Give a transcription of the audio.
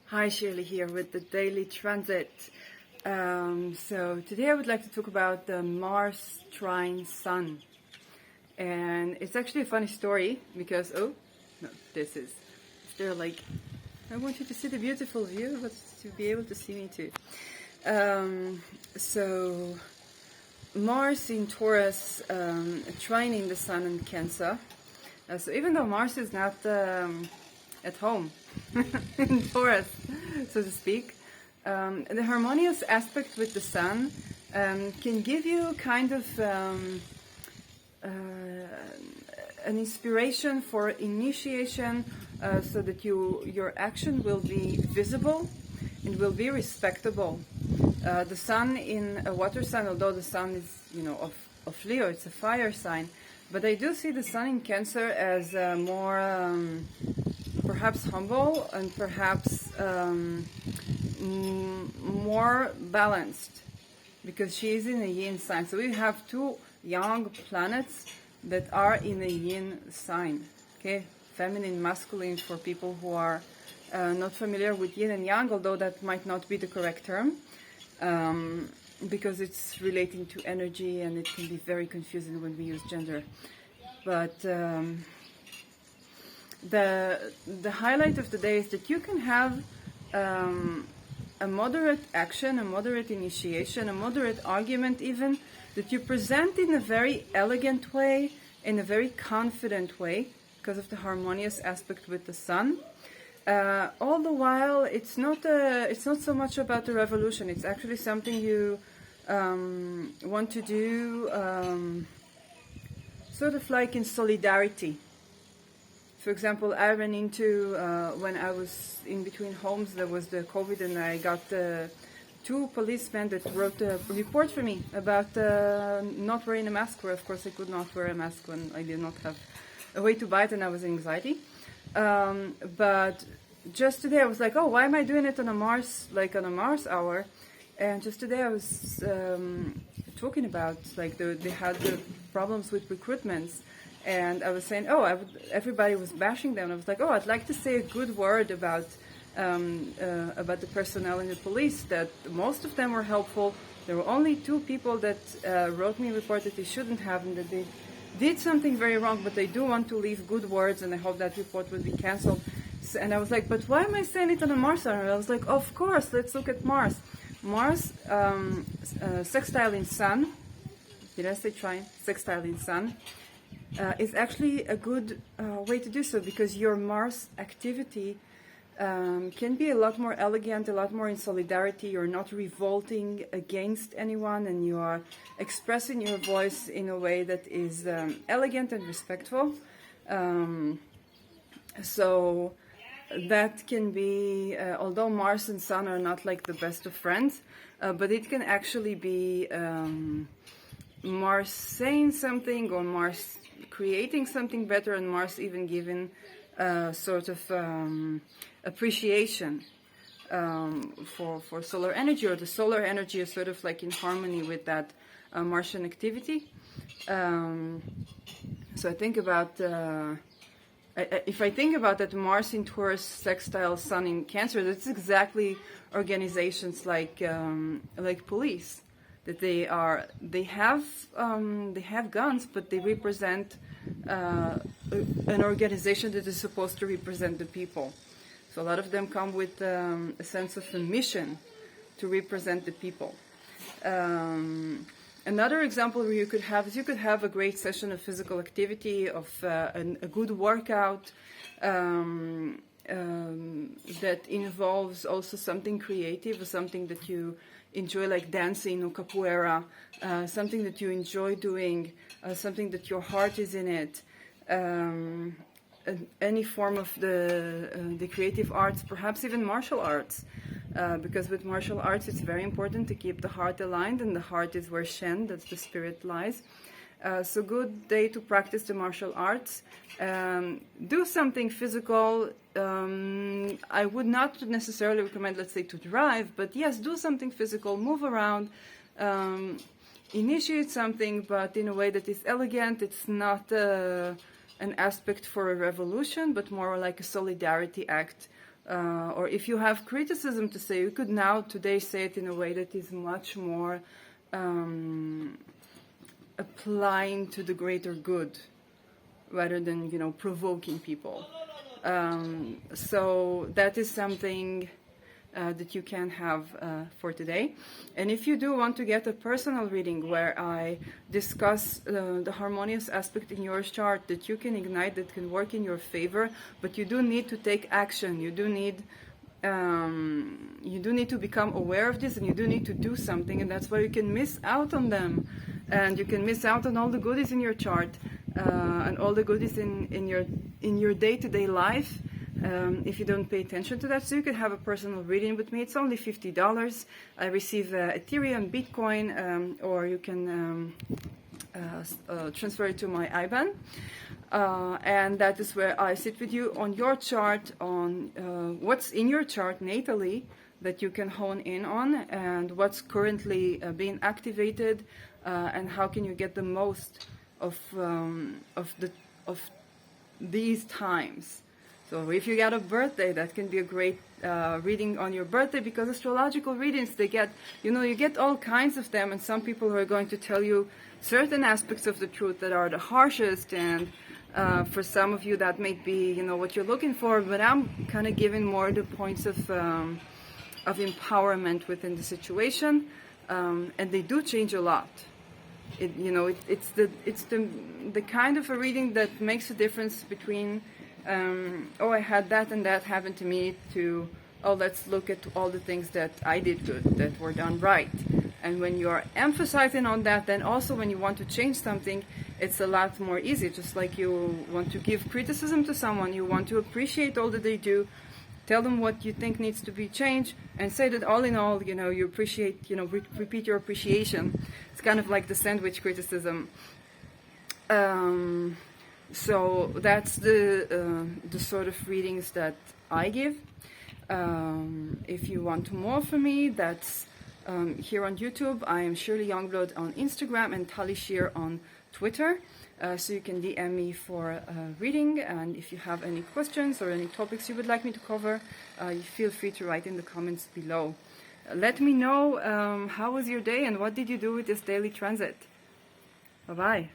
Hi, Shirley here with the Daily Transit. So today I would like to talk about the Mars trine Sun. And it's actually a funny story because, I want you to see the beautiful view, but to be able to see me too. So Mars in Taurus, trining the Sun in Cancer. So even though Mars is not at home in Taurus, so to speak, the harmonious aspect with the Sun can give you kind of an inspiration for initiation, so that your action will be visible and will be respectable. The Sun in a water sign, although the Sun is of Leo, it's a fire sign, but I do see the Sun in Cancer as more perhaps humble and perhaps more balanced, because she is in a yin sign. So we have two young planets that are in a yin sign, okay, feminine, masculine, for people who are not familiar with yin and yang, although that might not be the correct term, because it's relating to energy and it can be very confusing when we use gender. But the highlight of the day is that you can have a moderate action, a moderate initiation, a moderate argument even, that you present in a very elegant way, in a very confident way, because of the harmonious aspect with the Sun. All the while, it's not so much about the revolution. It's actually something you want to do sort of like in solidarity. For example, I ran into, when I was in between homes, there was the COVID, and I got two policemen that wrote a report for me about not wearing a mask, where of course I could not wear a mask when I did not have a way to buy it and I was in anxiety. But just today I was like, oh, why am I doing it on a Mars hour? And just today I was talking about, like, they had the problems with recruitments. And I was saying, everybody was bashing them. I was like, I'd like to say a good word about the personnel in the police, that most of them were helpful. There were only two people that wrote me a report that they shouldn't have, and that they did something very wrong, but they do want to leave good words, and I hope that report will be canceled. And I was like, but why am I saying it on a Mars hour? I was like, of course, let's look at Mars. Mars, sextile in Sun. Did I say trine? Sextile in Sun. Is actually a good way to do so, because your Mars activity can be a lot more elegant, a lot more in solidarity. You're not revolting against anyone, and you are expressing your voice in a way that is elegant and respectful. So that can be, although Mars and Sun are not like the best of friends, but it can actually be Mars saying something, or Mars creating something better, and Mars even giving sort of appreciation for solar energy, or the solar energy is sort of like in harmony with that Martian activity. So I think about, if I think about that Mars in Taurus sextile Sun in Cancer, that's exactly organizations like police. That they have guns, but they represent an organization that is supposed to represent the people. So a lot of them come with a sense of a mission to represent the people. Another example where you could have a great session of physical activity, of a good workout that involves also something creative, or something that you enjoy, like dancing or capoeira, something that you enjoy doing, something that your heart is in it, any form of the creative arts, perhaps even martial arts, because with martial arts it's very important to keep the heart aligned, and the heart is where Shen, that's the spirit, lies. So good day to practice the martial arts. Do something physical. I would not necessarily recommend, let's say, to drive, but yes, do something physical, move around, initiate something, but in a way that is elegant. It's not an aspect for a revolution, but more like a solidarity act or if you have criticism to say, you could now today say it in a way that is much more applying to the greater good, rather than, you know, provoking people. So that is something that you can have for today. And if you do want to get a personal reading where I discuss the harmonious aspect in your chart that you can ignite, that can work in your favor, but you do need to take action. You do need to become aware of this, and you do need to do something, and that's why you can miss out on them, and you can miss out on all the goodies in your chart, and all the goodies in your day-to-day life, if you don't pay attention to that. So you can have a personal reading with me. It's only $50. I receive Ethereum, Bitcoin, or you can transfer it to my IBAN. And that is where I sit with you on your chart, on what's in your chart natally that you can hone in on, and what's currently being activated, and how can you get the most of these times. So if you got a birthday, that can be a great reading on your birthday, because astrological readings, they get, you know, you get all kinds of them, and some people are going to tell you certain aspects of the truth that are the harshest, and for some of you that may be, you know, what you're looking for, but I'm kind of giving more the points of empowerment within the situation, and they do change a lot. It's the kind of a reading that makes a difference between oh, I had that and that happen to me, to, oh, let's look at all the things that I did good, that were done right. And when you are emphasizing on that, then also when you want to change something, it's a lot more easy. Just like you want to give criticism to someone, you want to appreciate all that they do, tell them what you think needs to be changed, and say that all in all, you know, you appreciate, you know, repeat your appreciation. It's kind of like the sandwich criticism. So that's the sort of readings that I give. If you want more from me, that's here on YouTube. I am Shirley Youngblood on Instagram and Tali Shear on Twitter. So you can DM me for a reading, and if you have any questions or any topics you would like me to cover, you feel free to write in the comments below. Let me know how was your day and what did you do with this daily transit. Bye-bye.